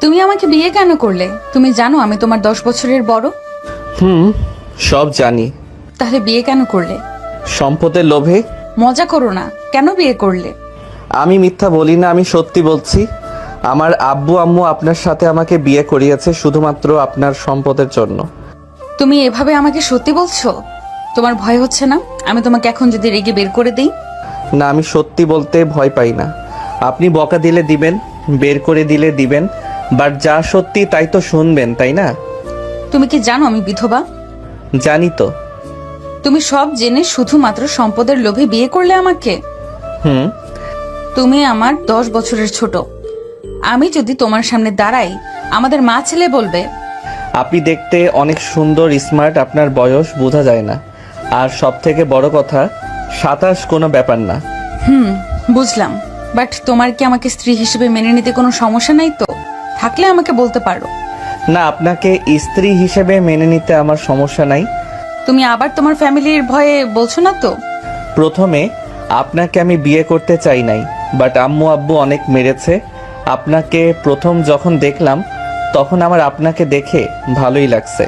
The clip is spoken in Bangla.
তুমি আমাকে বিয়ে কেন করলে? তুমি জানো আমি তোমার 10 বছরের বড়। সব জানি। তাহলে বিয়ে কেন করলে? সম্পদের লোভে। মজা করো না, কেন বিয়ে করলে? আমি মিথ্যা বলি না, আমি সত্যি বলছি। আমার আব্বু আম্মু আপনার সাথে আমাকে বিয়ে করিয়েছে শুধুমাত্র আপনার সম্পদের জন্য। তুমি এভাবে আমাকে সত্যি বলছো? তোমার ভয় হচ্ছে না আমি তোমাকে এখন যদি রেগে বের করে দেই? না, আমি সত্যি বলতে ভয় পাই না। আপনি বকা দিলে দিবেন, বের করে দিলে দিবেন, বাট যা সত্যি তাই তো শুনবেন, তাই না? তুমি কি জানো আমি বিধবা? জানি তো। তুমি সব জেনে শুধুমাত্র সম্পদের লোভে বিয়ে করলে আমাকে? হুম। তুমি আমার 10 বছরের ছোট। আমি যদি তোমার সামনে দাঁড়াই আমাদের মা ছেলে বলবে। আপনি দেখতে অনেক সুন্দর, স্মার্ট, আপনার বয়স বোঝা যায় না। আর সব থেকে বড় কথা, 27 কোনো ব্যাপার না। বুঝলাম, বাট তোমার কি আমাকে স্ত্রী হিসেবে মেনে নিতে কোনো সমস্যা নাই তো? থাকলে আমাকে বলতে পারো। না, আপনাকে স্ত্রী হিসেবে মেনে নিতে আমার সমস্যা নাই। তুমি আবার তোমার ফ্যামিলির ভয়ে বলছো না তো? প্রথমে আপনাকে আমি বিয়ে করতে চাই নাই, বাট আম্মু আব্বু অনেক মেরেছে। আপনাকে প্রথম যখন দেখলাম তখন আমার আপনাকে দেখে ভালোই লাগছে।